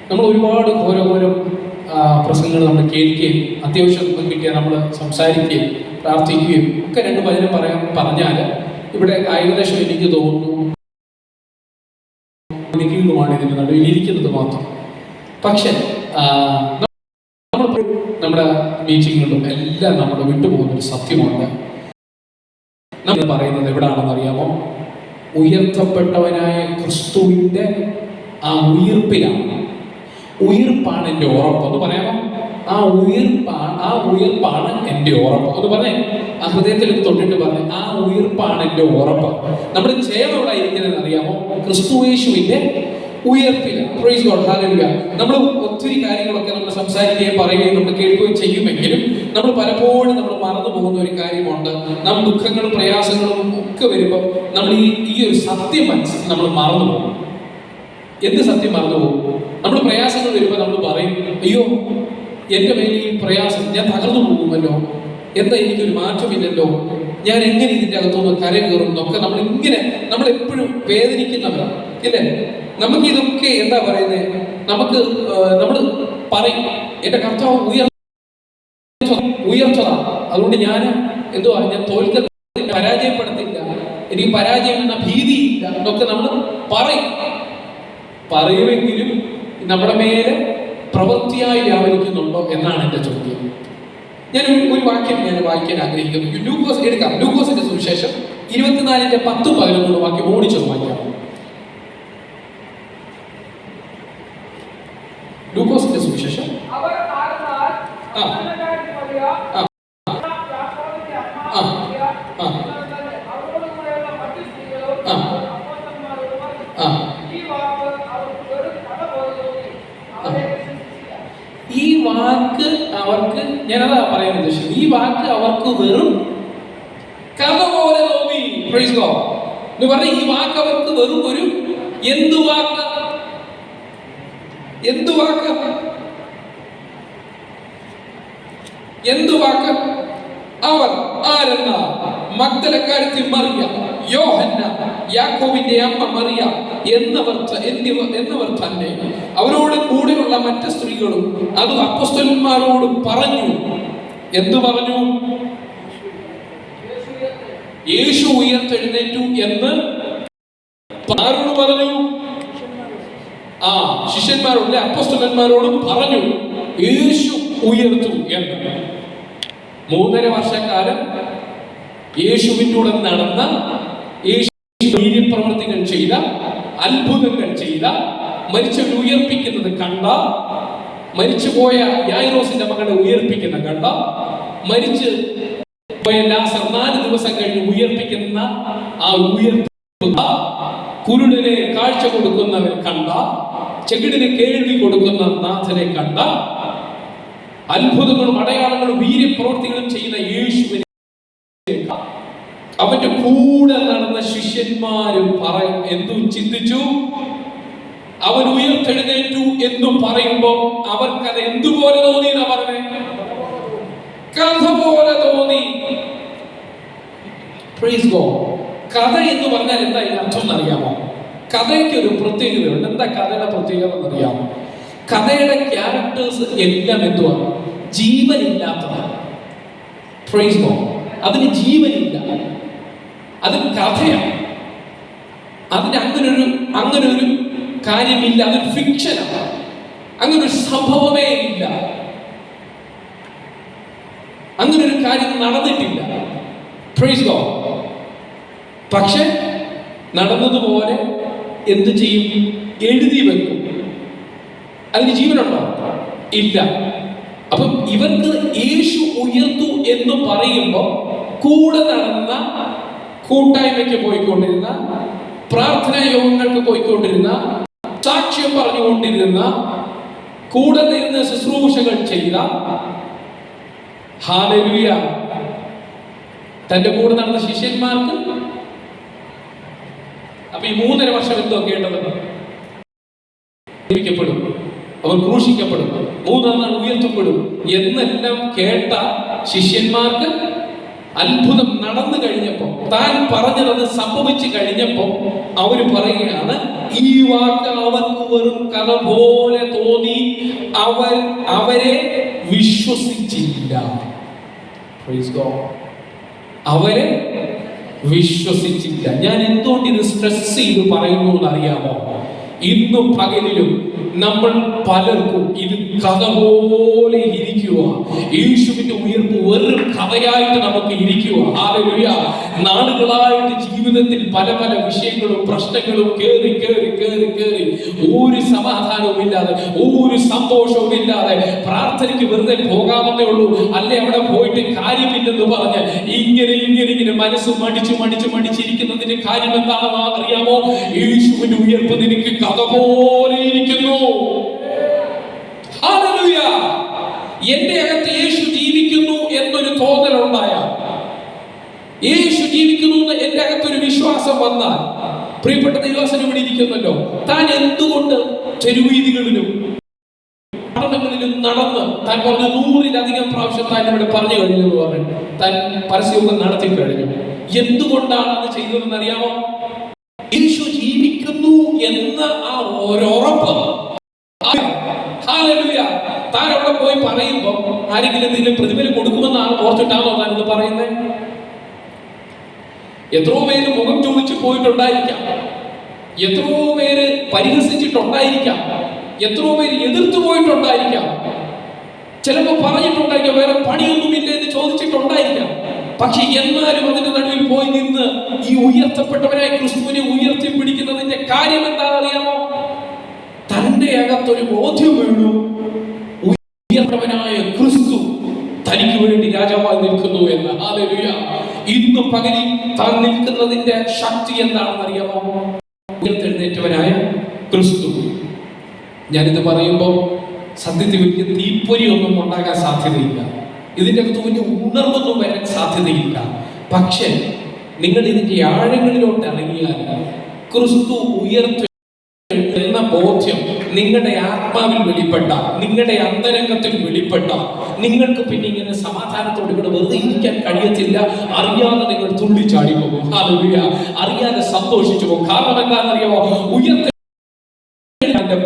നമ്മൾ ഒരുപാട് ഓരോ പ്രസംഗങ്ങൾ നമ്മൾ കേൾക്കുകയും അത്യാവശ്യം കിട്ടിയാൽ നമ്മൾ സംസാരിക്കുകയും പ്രാർത്ഥിക്കുകയും ഒക്കെ രണ്ട് വചനം പറഞ്ഞാൽ ഇവിടെ ഏകദേശം എനിക്ക് തോന്നുന്നു നിൽക്കുന്നതുമാണ് ഇതിൻ്റെ നടുവിൽ ഇരിക്കുന്നത് മാത്രം. പക്ഷെ നമ്മുടെ മീറ്റിങ്ങുകളിലും എല്ലാം നമ്മൾ വിട്ടുപോകുന്നൊരു സത്യമുണ്ട്. നമ്മൾ പറയുന്നത് എവിടാണെന്ന് അറിയാമോ? ഉയർത്തപ്പെട്ടവനായ ക്രിസ്തുവിൻ്റെ ആ ഉയിർപ്പാണ് എൻ്റെ ഉറപ്പ് എന്ന് പറയാമോ? ആ ഉയിർപ്പാണ് എൻ്റെ ഉറപ്പ് എന്ന് പറഞ്ഞേ. ആ ഹൃദയത്തിൽ തൊട്ടിട്ട് പറഞ്ഞേ, ആ ഉയിർപ്പാണ് എൻ്റെ ഉറപ്പ്. നമ്മുടെ ജയം എവിടെ ഇരിക്കുന്നതെന്ന് അറിയാമോ? ക്രിസ്തുയേശുവിൻ്റെ ഉയർപ്പില്ല. Praise God, hallelujah. നമ്മൾ ഒത്തിരി കാര്യങ്ങളൊക്കെ നമ്മൾ സംസാരിക്കുകയും പറയുകയും നമ്മൾ കേൾക്കുകയും ചെയ്യുമെങ്കിലും നമ്മൾ പലപ്പോഴും നമ്മൾ മറന്നു പോകുന്ന ഒരു കാര്യമുണ്ട്. നാം ദുഃഖങ്ങളും പ്രയാസങ്ങളും ഒക്കെ വരുമ്പോൾ നമ്മൾ ഈ ഒരു സത്യം മനസ്സിൽ നമ്മൾ മറന്നു പോകും. എന്ത് സത്യം മറന്നു പോകും? നമ്മൾ പ്രയാസങ്ങൾ വരുമ്പോൾ നമ്മൾ പറയും, അയ്യോ എൻ്റെ മേലെ ഈ പ്രയാസം, ഞാൻ തകർന്നു പോകുമല്ലോ, എന്താ എനിക്കൊരു മാറ്റമില്ലല്ലോ, ഞാൻ എങ്ങനെ ഇതിൻ്റെ അകത്തുനിന്ന് കര കയറും എന്നൊക്കെ നമ്മൾ എപ്പോഴും വേദനിക്കുന്നവരാണ്, ഇല്ലേ? നമുക്ക് ഇതൊക്കെ എന്താ പറയുന്നത്, നമ്മൾ പറയും എൻ്റെ കർത്താവ് ഉയർച്ചതാണ്, അതുകൊണ്ട് ഞാൻ പരാജയപ്പെടുത്തില്ല, എനിക്ക് പരാജയം എന്ന ഭീതിയില്ല എന്നൊക്കെ നമ്മൾ പറയുമെങ്കിലും നമ്മുടെ മേലെ പ്രവൃത്തിയായി വ്യാപരിക്കുന്നുണ്ടോ എന്നാണ് എൻ്റെ ചോദ്യം. ഞാൻ ഒരു വാക്യം വായിക്കാൻ ആഗ്രഹിക്കുന്നു. ലൂക്കോസിന്റെ സുവിശേഷം 24:10-11 വാക്യം ഓടിച്ചത് വായിക്കാം. ലൂക്കോസിന്റെ സുവിശേഷം ഈ വാക്ക് അവർക്ക്, ഞാനതാ പറയാൻ ഉദ്ദേശിച്ചത്, ഈ വാക്ക് അവർക്ക് വെറും കഥ പോലെ തോന്നി. പ്രൈസ് ഗോഡ് എന്ന് പറഞ്ഞ ഈ വാക്ക് അവർക്ക് വെറും ഒരു എന്തു വാക്ക് അവർ ആരെന്ന മഗ്ദലക്കാരത്തി മറിയ, യോഹന്ന, യാക്കോബിന്റെ അമ്മ മറിയ എന്നിവർ തന്നെ അവരോട് കൂടെയുള്ള മറ്റ് സ്ത്രീകളും അത് അപ്പോസ്തലന്മാരോട് പറഞ്ഞു. എന്തു പറഞ്ഞു? യേശു ഉയർത്തെഴുന്നേറ്റു എന്ന് ആരോട് പറഞ്ഞു? ശിഷ്യന്മാരോട്, അപ്പോസ്തലന്മാരോടും പറഞ്ഞു യേശു ഉയർത്തു എന്ന്. 3.5 വർഷക്കാലം യേശുവിൻ്റെ കൂടെ നടന്ന, യേശു വീര്യപ്രവർത്തികൾ ചെയ്ത, അത്ഭുതങ്ങൾ ചെയ്ത, മരിച്ചവരെ ഉയർപ്പിക്കുന്നത് കണ്ട, മരിച്ചുപോയ യായിറോസിന്റെ മകളെ ഉയർപ്പിക്കുന്ന കണ്ട, മരിച്ചു പോയ ലാസർ 4 ദിവസം കഴിഞ്ഞ് ഉയർപ്പിക്കുന്ന ആ ഉയർപ്പ്, കുരുടനെ കാഴ്ച കൊടുക്കുന്നവരെ കണ്ട, ചെകിടിന് കേൾവി കൊടുക്കുന്ന നാഥനെ കണ്ട, അത്ഭുതങ്ങളും അടയാളങ്ങളും വീര്യപ്രവർത്തികളും ചെയ്യുന്ന യേശുവിനെ അവന്റെ കൂടെ നടന്ന ശിഷ്യന്മാരും എന്തു ചിന്തിച്ചു? അവൻ ഉയർത്തെഴുന്നേറ്റു എന്ന് പറയുമ്പോ അവർക്കത് എന്തുപോലെ തോന്നി എന്നാ പറഞ്ഞേ? കഥ പോലെ തോന്നി. Praise God. കഥ എന്ന് പറഞ്ഞാൽ എന്താ ഇതിന് അർത്ഥം എന്നറിയാമോ? കഥയ്ക്ക് ഒരു പ്രത്യേകതയുണ്ട്. എന്താ കഥയുടെ പ്രത്യേകത എന്നറിയാമോ? കഥയുടെ ക്യാരക്ടേഴ്സ് എല്ലാം എന്തുവാണ്? ജീവനില്ലാത്തതാണ്. Praise God. അതിന് ജീവനില്ല, അത് കഥയാണ്. അതിന് അങ്ങനൊരു കാര്യമില്ല, അതൊരു ഫിക്ഷനാണ്. അങ്ങനൊരു സംഭവമേ ഇല്ല, അങ്ങനൊരു കാര്യം നടന്നിട്ടില്ല. Praise God. പക്ഷെ നടന്നതുപോലെ എന്ത് ചെയ്യും? എഴുതി വെക്കും. അതിന് ജീവനുണ്ടോ? ഇല്ല. അപ്പം ഇവർക്ക് യേശു ഉയർത്തു എന്ന് പറയുമ്പോൾ കൂടെ നടന്ന, കൂട്ടായ്മയ്ക്ക് പോയിക്കൊണ്ടിരുന്ന, പ്രാർത്ഥനാ യോഗങ്ങൾക്ക് പോയിക്കൊണ്ടിരുന്ന, സാക്ഷ്യം പറഞ്ഞുകൊണ്ടിരുന്ന, കൂടെ നിന്ന് ശുശ്രൂഷകൾ ചെയ്ത, ഹല്ലേലൂയ, തന്റെ കൂടെ നടന്ന ശിഷ്യന്മാർക്ക് അപ്പൊ ഈ 3.5 വർഷം എന്തോ കേട്ടത്? അവർ ക്രൂശിക്കപ്പെടും, 3-ാം നാൾ ഉയർത്തപ്പെടും എന്നെല്ലാം കേട്ട ശിഷ്യന്മാർക്ക് അത്ഭുതം നടന്നു കഴിഞ്ഞപ്പോൾ, താൻ പറഞ്ഞത് സംഭവിച്ചു കഴിഞ്ഞപ്പോൾ അവര് പറയുകയാണ്, ഈ വാക്ക് അവർക്ക് വെറും കഥ പോലെ തോന്നി, അവരെ വിശ്വസിച്ചില്ല. അവരെ വിശ്വസിച്ചില്ല. ഞാൻ എന്തുകൊണ്ട് ഇത് സ്ട്രെസ് ചെയ്ത് പറയുന്നു എന്നറിയാമോ? ഇന്നും പകലിലും നമ്മൾ പലർക്കും ഇത് കഥ പോലെ ഇരിക്കുക. യേശുവിന്റെ ഉയർപ്പ് വെറും കഥയായിട്ട് നമുക്ക് ഇരിക്കുക. ഹല്ലേലൂയ. നാളുകളായിട്ട് ജീവിതത്തിൽ പല പല വിഷയങ്ങളും പ്രശ്നങ്ങളും കേറി കേറി കേറി കേറി ഒരു സമാധാനവും ഇല്ലാതെ, ഒരു സന്തോഷവും ഇല്ലാതെ, പ്രാർത്ഥനയ്ക്ക് വെറുതെ പോകാമെന്നേ ഉള്ളൂ, അല്ലെ അവിടെ പോയിട്ട് കാര്യമില്ലെന്ന് പറഞ്ഞ് ഇങ്ങനെ ഇങ്ങനെ ഇങ്ങനെ മനസ്സ് മടിച്ചിരിക്കുന്നതിന്റെ കാര്യം എന്താണെന്ന് അറിയാമോ? യേശുവിന്റെ ഉയർപ്പ് നിനക്ക് കഥ പോലെ ഇരിക്കുന്നു. ഹല്ലേലൂയ. എന്റെ അകത്ത് യേശു ജീവിക്കുന്നു എന്നൊരു തോന്നലുണ്ടായ, യേശു ജീവിക്കുന്നു എന്ന് എന്റെ അകത്തൊരു വിശ്വാസം വന്നാൽ, പ്രിയപ്പെട്ട ദൈവദാസൻ ഇവിടെ ഇരിക്കുന്നല്ലോ, താൻ എന്തുകൊണ്ട് തെരുവീതികളിലും നടന്ന് താൻ പറഞ്ഞ 100-ലധികം പ്രാവശ്യം താൻ ഇവിടെ പറഞ്ഞു കഴിഞ്ഞു എന്ന് പറഞ്ഞു, താൻ പരസ്യയോഗം നടത്തി കഴിഞ്ഞു. എന്തുകൊണ്ടാണ് അത് ചെയ്തതെന്ന് അറിയാമോ? യേശു ജീവിക്കുന്നു എന്ന ആ ഒരുറപ്പ്. ഹല്ലേലൂയ. താൻ അവിടെ പോയി പറയുമ്പോ ആരെങ്കിലും എന്തെങ്കിലും പ്രതിഫലം കൊടുക്കുമെന്നാണ് ഓർത്തിട്ടാണോ താൻ ഇത് പറയുന്നത്? എത്രയോ പേര് മുഖം ചോദിച്ചു പോയിട്ടുണ്ടായിരിക്കാം, എത്രയോ പേര് പരിഹസിച്ചിട്ടുണ്ടായിരിക്കാം, എത്രയോ പേര് എതിർത്തു പോയിട്ടുണ്ടായിരിക്കാം, ചിലപ്പോൾ പറഞ്ഞിട്ടുണ്ടായിരിക്കാം വേറെ പണിയൊന്നുമില്ല എന്ന് ചോദിച്ചിട്ടുണ്ടായിരിക്കാം. പക്ഷെ എന്നാലും അതിന്റെ നടുവിൽ പോയി നിന്ന് ഈ ഉയർത്തപ്പെട്ടവനായ ക്രിസ്തുവിനെ ഉയർത്തി പിടിക്കുന്നതിന്റെ കാര്യം എന്താണെന്നറിയാമോ? തന്റെ അകത്തൊരു ബോധ്യം വേണു, ഉയർത്തവനായ ക്രിസ്തു തനിക്ക് വേണ്ടി രാജാവായി നിൽക്കുന്നു എന്ന്. ഹല്ലേലൂയ. ഇന്ന് പകലിൽ താൻ നിൽക്കുന്നതിന്റെ ശക്തി എന്താണെന്ന് അറിയാമോ? ഉയർത്തെഴുന്നേറ്റവനായ ക്രിസ്തു. ഞാനിത് പറയുമ്പോൾ സത്യത്തിൽ വലിയ തീപ്പൊരിയൊന്നും ഉണ്ടാകാൻ സാധ്യതയില്ല, ഇതിന്റെ അകത്ത് വലിയ ഉണർവൊന്നും വരാൻ സാധ്യതയില്ല. പക്ഷെ നിങ്ങൾ ഇതിന്റെ ആഴങ്ങളിലോട്ട് ഇറങ്ങിയാൽ ക്രിസ്തു ഉയർത്തെഴുന്ന എന്ന ബോധ്യം നിങ്ങളുടെ ആത്മാവിൽ വെളിപ്പെട്ട, നിങ്ങളുടെ അന്തരംഗത്തിൽ വെളിപ്പെട്ട, നിങ്ങൾക്ക് പിന്നെ ഇങ്ങനെ സമാധാനത്തോടെ ഇവിടെ വെറുതെ ഇരിക്കാൻ കഴിയത്തില്ല. അറിയാതെ നിങ്ങൾ തുള്ളിച്ചാടി പോകും. ഹല്ലേലൂയ. അറിയാതെ സന്തോഷിച്ചു പോകും. കാരണം എന്താണെന്നറിയാമോ?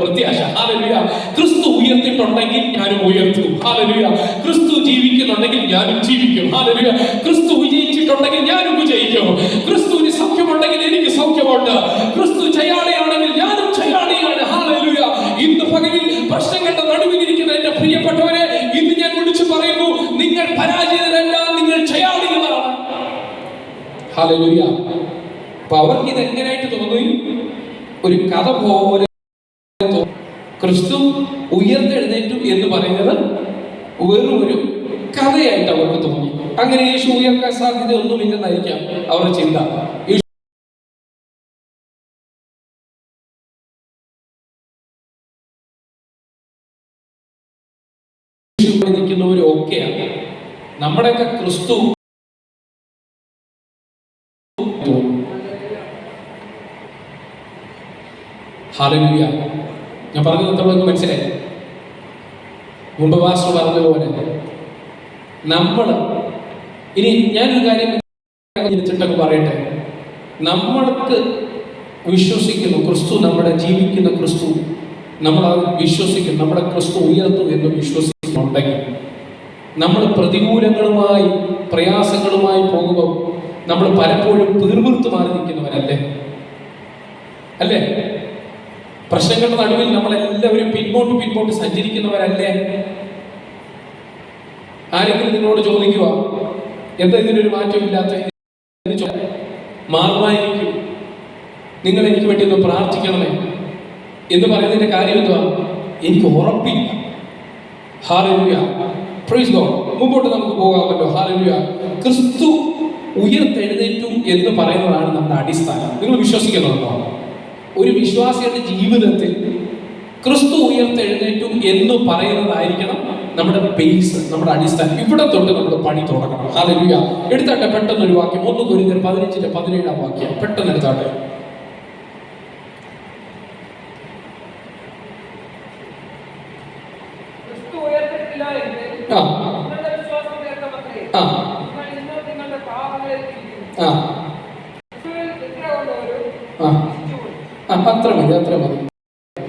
പ്രത്യാശ. ഹല്ലേലൂയ. ക്രിസ്തു ഉയർത്തിട്ടുണ്ടെങ്കിൽ ഞാനും ഉയർത്തും. ഹല്ലേലൂയ. ക്രിസ്തു ജീവിക്കുന്നുണ്ടെങ്കിൽ ഞാനും ജീവിക്കും. ഹല്ലേലൂയ. ക്രിസ്തു വിജയിച്ചിട്ടുണ്ടെങ്കിൽ ഞാനും വിജയിക്കും. ക്രിസ്തുവിന് സൗഖ്യമുണ്ടെങ്കിൽ എനിക്ക് സൗഖ്യമുണ്ട്. ക്രിസ്തു ജയാളിയാണെങ്കിൽ ഞാനും ജയാളിയാണ്. ഹല്ലേലൂയ. ഇന്ന് പകലിൽ പ്രശ്നങ്ങളുടെ നടുവിലിരിക്കുന്ന എന്റെ പ്രിയപ്പെട്ടവരെ, ഇന്ന് ഞാൻ വിളിച്ചു പറയുന്നു, നിങ്ങൾ പരാജിതരല്ല, നിങ്ങൾ ജയാളികളാണ്. ഹല്ലേലൂയ. അപ്പൊ അവർക്ക് ഇത് എങ്ങനെയായിട്ട് തോന്നി? ഒരു കഥ പോലെ. ക്രിസ്തു ഉയർത്തെഴുന്നേറ്റു എന്ന് പറയുന്നത് വെറും ഒരു കഥയായിട്ട് അവർക്ക് തോന്നി. അങ്ങനെ യേശു ഉയർക്കാൻ സാധ്യത ഒന്നുമില്ലെന്നായിരിക്കാം അവരുടെ ചിന്ത. നിൽക്കുന്നവരും ഒക്കെയാണ് നമ്മുടെയൊക്കെ ക്രിസ്തു. ഹല്ലേലൂയ. ഞാൻ പറഞ്ഞത് എത്രയൊക്കെ മനസ്സിലായി? മുമ്പ് പാസ്റ്റർ പറഞ്ഞതുപോലെ നമ്മൾ ഇനി ഞാനൊരു കാര്യം ചിന്തിച്ചിട്ടൊക്കെ പറയട്ടെ. നമ്മൾക്ക് വിശ്വസിക്കുന്നു ക്രിസ്തു, നമ്മുടെ ജീവിക്കുന്ന ക്രിസ്തു, നമ്മൾ വിശ്വസിക്കുന്നു നമ്മുടെ ക്രിസ്തു ഉയർത്തും എന്ന് വിശ്വസിക്കുന്നുണ്ടെങ്കിൽ, നമ്മൾ പ്രതികൂലങ്ങളുമായി പ്രയാസങ്ങളുമായി പോകുമ്പോൾ നമ്മൾ പലപ്പോഴും തീർവിർത്ത് മാറി നിൽക്കുന്നവരല്ലേ? അല്ലേ? പ്രശ്നങ്ങളുടെ നടുവിൽ നമ്മളെല്ലാവരും പിന്നോട്ട് സഞ്ചരിക്കുന്നവരല്ലേ? ആരെങ്കിലും നിങ്ങളോട് ചോദിക്കുക, എന്താ ഇതിനൊരു മാറ്റമില്ലാത്ത? മാറുമായിരിക്കും, നിങ്ങൾ എനിക്ക് വേണ്ടി ഒന്ന് പ്രാർത്ഥിക്കണമേ എന്ന് പറയുന്നതിന്റെ കാര്യം എന്തുവാ? എനിക്ക് ഉറപ്പില്ല. ഹല്ലേലൂയ. Praise God. മുമ്പോട്ട് നമുക്ക് പോകാമല്ലോ. ഹല്ലേലൂയ. ക്രിസ്തു ഉയർത്തെഴുന്നേറ്റു എന്ന് പറയുന്നതാണ് നമ്മുടെ അടിസ്ഥാനം. നിങ്ങൾ വിശ്വസിക്കുന്നുണ്ടോ? ഒരു വിശ്വാസിയുടെ ജീവിതത്തിൽ ക്രിസ്തു ഉയർത്തെഴുന്നേറ്റു എന്ന് പറയുന്നതായിരിക്കണം നമ്മുടെ ബേസ്, നമ്മുടെ അടിസ്ഥാനം. ഇവിടെ തൊട്ട് നമ്മുടെ പണി തുടങ്ങണം. ഹല്ലേലൂയ. എടുത്താട്ടെ പെട്ടെന്നൊരു വാക്യം, 1 കൊരിന്ത്യർ 15:17 വാക്യം പെട്ടെന്ന് എടുത്താട്ടെ. അത്ര മതി, അത്ര മതി.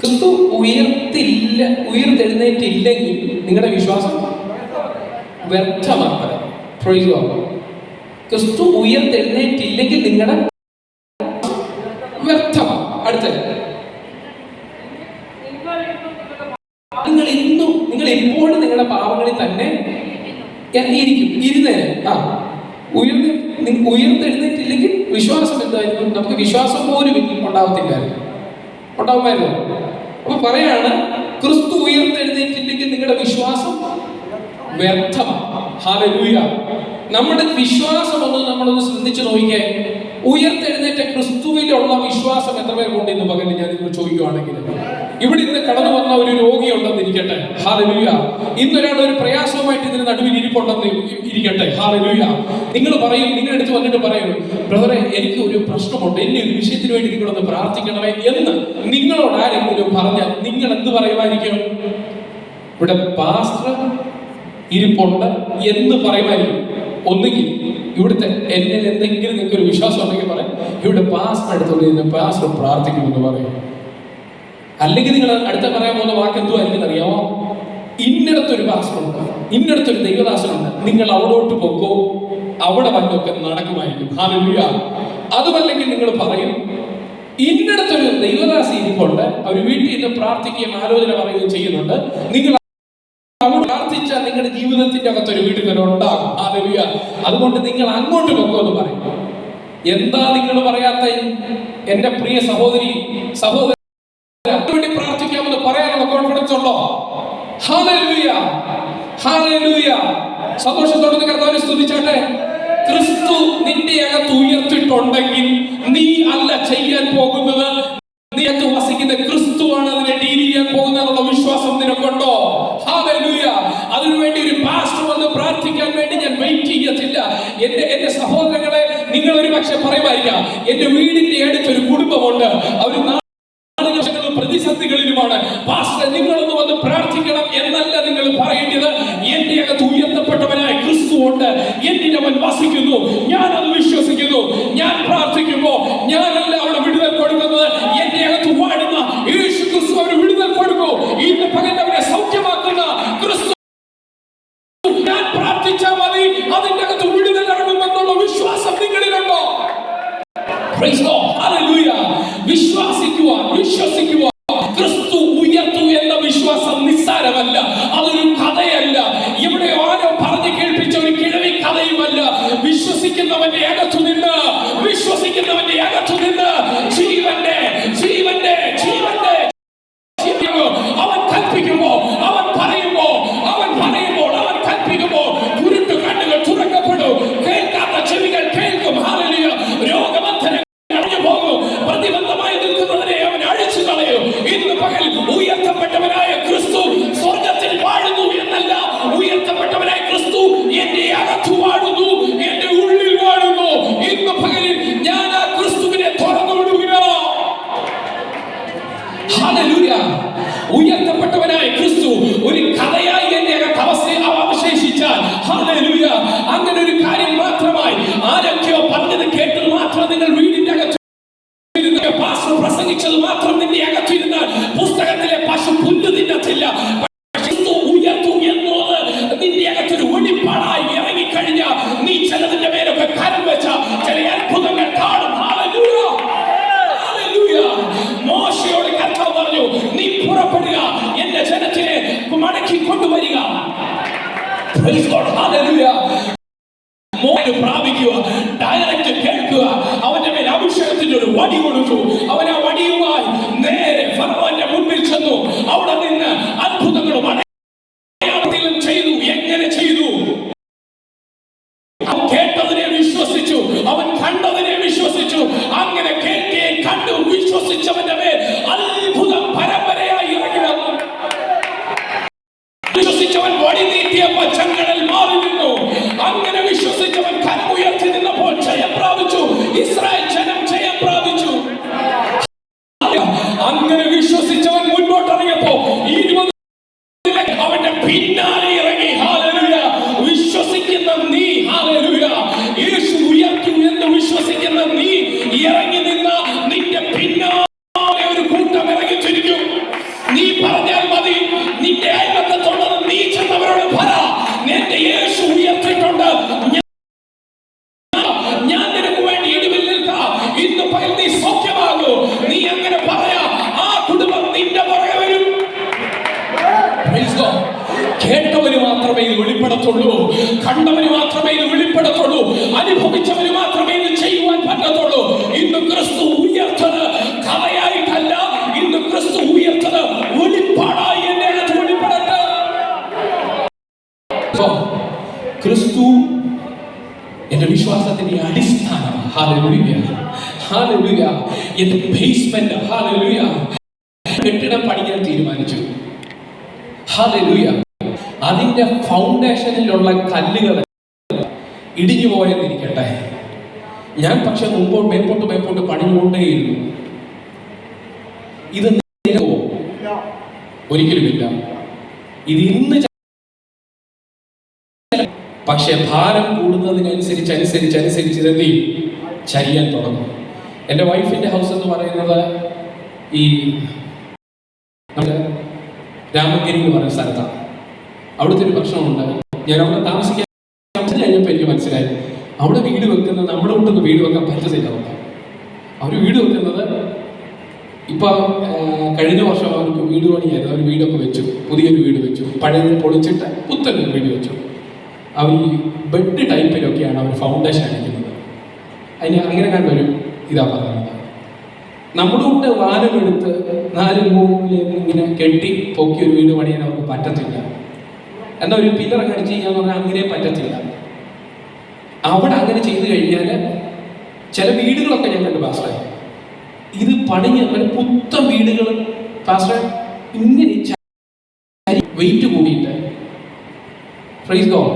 ക്രിസ്തു ഉയർത്തെഴുന്നേറ്റില്ലെങ്കിൽ നിങ്ങളുടെ വിശ്വാസം വ്യർത്ഥമാണ്. ക്രിസ്തു ഉയർത്തെഴുന്നേറ്റില്ലെങ്കിൽ നിങ്ങളുടെ വ്യർത്ഥമാണ്. അടുത്ത നിങ്ങൾ എപ്പോഴും നിങ്ങളുടെ പാവങ്ങളിൽ തന്നെ ഇരുന്നേനെ. ഉയർത്തെഴുന്നേറ്റില്ലെങ്കിൽ വിശ്വാസം എന്തായിരുന്നു? നമുക്ക് വിശ്വാസം പോലും ഉണ്ടാവുമായിരുന്നു. അപ്പൊ പറയാണ്, ക്രിസ്തു ഉയർത്തെഴുന്നേറ്റില്ലെങ്കിൽ നിങ്ങളുടെ വിശ്വാസം വ്യർത്ഥമാണ്. ഹല്ലേലൂയ. നമ്മുടെ വിശ്വാസം നമ്മളൊന്ന് ശ്രദ്ധിച്ചു നോക്കിക്കേ. ഉയർത്തെഴുന്നേറ്റ ക്രിസ്തുവിലുള്ള വിശ്വാസം എത്ര പേർ കൊണ്ട് ഇന്ന് പകരം ഞാൻ നിങ്ങൾ ചോദിക്കുകയാണെങ്കിൽ, ഇവിടെ ഇന്ന് കടന്നു വന്ന ഒരു രോഗിയുണ്ടെന്ന് ഇരിക്കട്ടെ, ഹല്ലേലൂയ. ഇന്നൊരാൾ ഒരു പ്രയാസവുമായിട്ട് ഇതിന് നടുവിൽ ഇരിപ്പുണ്ടെന്ന് ഇരിക്കട്ടെ, ഹല്ലേലൂയ. നിങ്ങൾ പറയും, നിങ്ങളുടെ അടുത്ത് വന്നിട്ട് പറയും, ബ്രദറെ എനിക്ക് ഒരു പ്രശ്നമുണ്ട്, എന്നെ ഒരു വിഷയത്തിന് വേണ്ടി നിങ്ങളൊന്ന് പ്രാർത്ഥിക്കണമേ എന്ന് നിങ്ങളോട് ആരെങ്കിലും പറഞ്ഞാൽ നിങ്ങൾ എന്ത് പറയുമായിരിക്കും? ഇവിടെ പാസ്റ്റർ ഇരിപ്പുണ്ട് എന്ന് പറയുമായിരിക്കും. ഒന്നുകിൽ ഇവിടുത്തെ എന്നിൽ എന്തെങ്കിലും നിങ്ങൾക്ക് ഒരു വിശ്വാസം ഉണ്ടെങ്കിൽ പറയാം, ഇവിടെ പാസ്റ്റർ അടുത്തുള്ള പാസ്റ്റർ പ്രാർത്ഥിക്കുമെന്ന് പറയും. അല്ലെങ്കിൽ നിങ്ങൾ അടുത്ത പറയാൻ പോകുന്ന വാക്ക് എന്തുമായിരിക്കും അറിയാമോ? ഇന്നടത്തൊരു പാസ്റ്ററുണ്ട്, ഇന്നടത്തൊരു ദൈവദാസനുണ്ട്, നിങ്ങൾ അവിടോട്ട് പോക്കോ, അവിടെ വല്ലതൊക്കെ നടക്കുമായിരിക്കും. ഹല്ലേലൂയ. അതുമല്ലെങ്കിൽ നിങ്ങൾ പറയും, ഇന്നടത്തൊരു ദൈവദാസി ഇരിപ്പുണ്ട്, അവർ വീട്ടിൽ നിന്ന് പ്രാർത്ഥിക്കുകയും ആലോചന പറയുകയും ചെയ്യുന്നുണ്ട്, നിങ്ങൾ പ്രാർത്ഥിച്ചാൽ നിങ്ങളുടെ ജീവിതത്തിന്റെ അകത്തൊരു വീടുകൾ ഉണ്ടാകും. ഹല്ലേലൂയ. അതുകൊണ്ട് നിങ്ങൾ അങ്ങോട്ട് പോക്കോ എന്ന് പറയും. എന്താ നിങ്ങൾ പറയാത്ത എന്റെ പ്രിയ സഹോദരി വേണ്ടി പ്രാർത്ഥിക്കാമെന്ന് പറയാനുള്ള കോൺഫിഡൻസ് ഉണ്ടോ? Hallelujah, hallelujah. സന്തോഷത്തോടെ കർത്താവിനെ സ്തുതിച്ചാട്ടെ. ക്രിസ്തു നിന്റെ അകത്ത് ഉയർത്തിട്ടുണ്ടെങ്കിൽ നീ അല്ല ചെയ്യാൻ പോകുന്നത്, നീ അകത്ത് വസിക്കുന്ന ക്രിസ്തുവാണ് അതിനെ ഡീൽ ചെയ്യാൻ പോകുന്നതെന്നുള്ള വിശ്വാസം നിനക്കുണ്ടോ? ഹല്ലേലൂയ. അതിനുവേണ്ടി ഒരു പാസ്റ്റർ വന്ന് പ്രാർത്ഥിക്കാൻ വേണ്ടി ഞാൻ വെയിറ്റ് ചെയ്യത്തില്ല. എന്റെ സഹോദരങ്ങളെ, നിങ്ങൾ ഒരു പക്ഷെ പറയുമായിരിക്കാം, എന്റെ വീടിന്റെ അടുത്തൊരു കുടുംബമുണ്ട്, അവർ പ്രതിസന്ധികളിലുമാണ്, പാസ്റ്റർ നിങ്ങളൊന്ന് വന്ന് പ്രാർത്ഥിക്കണം എന്നല്ല നിങ്ങൾ പറയേണ്ടത്. എന്റെ അകത്ത് ഉയർത്തപ്പെട്ടവനായ ക്രിസ്തു ഉണ്ട്, എന്നിൽ അവൻ വസിക്കുന്നു, ഞാൻ അത് വിശ്വസിക്കുന്നു. ഞാൻ പ്രാർത്ഥിക്കുമ്പോ ഞാനല്ല അവിടെ വിടുതൽ കൊടുക്കുന്നത്, എന്റെ അകത്ത് വാഴുന്ന യേശു ക്രിസ്തു അവന് വിടുതൽ കൊടുക്കും. ഇന്ന് പകൽ അവനെ സൗഖ്യമാക്കുന്ന ക്രിസ്തു, ഞാൻ പ്രാർത്ഥിച്ചാൽ മതി, അതിന്റെ അകത്ത് വിടുതൽ ഇറങ്ങുമെന്നുള്ള വിശ്വാസം നിങ്ങളിലുണ്ടോ? വിശ്വസിക്കുക. ക്രിസ്തു ഉയർത്തു എന്ന വിശ്വാസം നിസ്സാരമല്ല, അതൊരു കഥയല്ല, ഇവിടെ ആരോ പറഞ്ഞു കേൾപ്പിച്ച ഒരു കിഴവി കഥയുമല്ല. വിശ്വസിക്കുന്നവന്റെ അകത്തു നിന്ന് ജീവന്റെ അവൻ കൽപ്പിക്കുമ്പോ, അവൻ പറയുമ്പോൾ അവൻ കൽപ്പിക്കുമ്പോൾ കുരുട്ടു കണ്ണുകൾ തുറക്കപ്പെടും, കേൾക്കാത്ത ചെവികൾ കേൾക്കും. ഹല്ലേലൂയ. രോഗബന്ധനം പോകും, പ്രതിബന്ധമായി നിൽക്കുന്നവരെ അവൻ അഴിച്ചു കളയും. ഇന്ന് പകൽ ഉയർത്തപ്പെട്ടവനായ ക്രിസ്തു സ്വർഗത്തിൽ വാഴുന്നു എന്നല്ല, ഉയർത്തപ്പെട്ടവനായ ക്രിസ്തു എന്റെ അകത്തു വാഴുന്നു, എന്റെ ഉള്ളിൽ വാഴുന്നു. ഇന്ന് പകലിൽ ഞാൻ ആ ക്രിസ്തുവിനെ തുറന്നു വിടുകയാണ്. ഹല്ലേലൂയ. ഉയർത്തപ്പെട്ടവനായ ക്രിസ്തു ഒരു കഥയായി എന്റെ അകത്ത് അവശേഷിച്ചാൽ, ഹല്ലേലൂയ, അങ്ങനെ ഒരു കാര്യം മാത്രമായി ആരൊക്കെയോ പറഞ്ഞത് കേട്ടത് മാത്രം നിങ്ങൾ വീടിന്റെ അകത്ത് പാസ്റ്റർ പ്രസംഗിച്ചത് മാത്രം നിന്റെ അകത്തിരുന്നാൽ പുസ്തകത്തിലെ പശു പുല്ല് തിന്നത്തില്ല. ഉയർത്തു എന്നത് നിന്റെ അകത്തൊരു വെളിപ്പാടായി ഇറങ്ങിക്കഴിഞ്ഞാൽ നീ ചിലതിന്റെ പേരൊക്കെ കരം വെച്ച ചില അത്ഭുതങ്ങൾ കാണും. Hallelujah, hallelujah. മോശയോട് കർത്താവ് പറഞ്ഞു, നീ പുറപ്പെടുക, എന്റെ ജനത്തിനെ മടക്കി കൊണ്ടുവരിക. Praise God, hallelujah. പ്രാപിക്കുക, ഡയറക്റ്റ് കേൾക്കുക. അവന്റെ മേൽ അഭിഷേകത്തിന്റെ ഒരു വടി കൊടുത്തു. അവൻ ആ വടിയുമായി നേരെ ഫറവോന്റെ മുൻപിൽ ചെന്നു. അവിടെ നിന്ന് അത്ഭുതങ്ങളും അടയാളങ്ങളും ചെയ്തു. എങ്ങനെ ചെയ്തു? അവൻ കേട്ടതിനെ വിശ്വസിച്ചു, അവൻ കണ്ടതിനെ വിശ്വസിച്ചു. അങ്ങനെ കേൾക്കുകയും കണ്ടു വിശ്വസിച്ചവന്റെ മേൽ അത്ഭുതം പരമ്പരയായി ഇറങ്ങി വന്നു. വിശ്വസിച്ചവൻ വടി നീട്ടിയപ്പോൾ ചെങ്കടൽ മാറി നിന്നു. അങ്ങനെ വിശ്വസിച്ചവൻ കരമുയർത്തി നിന്നപ്പോൾ ജയം പ്രാപിച്ചു. ഇസ്രായേൽ ജനം ജയം പ്രാപിച്ചു. സാധിക്കത്തുള്ളൂ. കണ്ടവന് മാത്രമേ ഇത് വെളിപ്പെടത്തുള്ളൂ. അനുഭവിച്ചവന് മാത്രമേ ഇത് ചെയ്യുവാൻ പറ്റത്തുള്ളൂ. ഇന്ന് ക്രിസ്തു ഉയർത്തത് കഥയായിട്ടല്ല, ഇന്ന് ക്രിസ്തു ഉയർത്തത് വെളിപ്പാടായി എന്റെ അകത്ത് വെളിപ്പെടട്ടെ. ക്രിസ്തു എന്റെ വിശ്വാസത്തിന്റെ അടിസ്ഥാനം. Hallelujah, hallelujah. എന്റെ ബേസ്മെന്റ്. ഹല്ലേലൂയ. കെട്ടിടം പണിയാൻ തീരുമാനിച്ചു. ഹല്ലേലൂയ. അതിന്റെ ഫൗണ്ടേഷനിലുള്ള കല്ലുകൾ ഇടിഞ്ഞു പോയെന്നിരിക്കട്ടെ, ഞാൻ പക്ഷെ മേപ്പോട്ട് പണിഞ്ഞുകൊണ്ടേയിരുന്നു. ഇത് ഒരിക്കലുമില്ല. ഇത് ഇന്ന് പക്ഷെ ഭാരം കൂടുന്നതിനനുസരിച്ച് ഇതെന്തി ചരിയാൻ തുടങ്ങും. എൻ്റെ വൈഫിന്റെ ഹൗസ് എന്ന് പറയുന്നത് ഈ രാമഗിരി എന്ന് പറയുന്ന സ്ഥലത്താണ്. അവിടുത്തെ ഒരു പ്രശ്നമുണ്ട്. ഞാൻ അവിടെ താമസിക്കാൻ കഴിഞ്ഞപ്പോൾ എനിക്ക് മനസ്സിലായി, അവിടെ വീട് വെക്കുന്നത് നമ്മുടെ കൊണ്ടൊന്നും വീട് വെക്കാൻ പറ്റത്തില്ല. അവർ വീട് വെക്കുന്നത് ഇപ്പൊ കഴിഞ്ഞ വർഷം അവർക്ക് വീട് പണിയായിരുന്നു. അവർ വീടൊക്കെ വെച്ചു, പുതിയൊരു വീട് വെച്ചു, പഴയത് പൊളിച്ചിട്ട് പുത്തനൊരു വീട് വെച്ചു. അവർ ഈ ബെഡ് ടൈപ്പിലൊക്കെയാണ് അവർ ഫൗണ്ടേഷൻ അടിക്കുന്നത്. അതിന് അങ്ങനെ കണ്ടൊരു ഇതാ പറയുന്നത്. നമ്മുടെ കൊണ്ട് വാനമെടുത്ത് 4 മൂന്നിലേക്ക് ഇങ്ങനെ കെട്ടി പൊക്കി ഒരു വീട് പണിയാൻ അവർക്ക് പറ്റത്തില്ല. എന്നാൽ ഒരു പില്ലറൊക്കെ അടിച്ച് ചെയ്യാന്ന് പറഞ്ഞാൽ അങ്ങനെ പറ്റത്തില്ല. അവിടെ അങ്ങനെ ചെയ്തു കഴിഞ്ഞാൽ ചില വീടുകളൊക്കെ ഞാൻ കണ്ടു പാസ്റ്റർ, ഇത് പണിഞ്ഞ് പുത്തൻ വീടുകൾ പാസ്റ്റർ ഇങ്ങനെ വെയിറ്റ് കൂടിയിട്ട്. Praise God.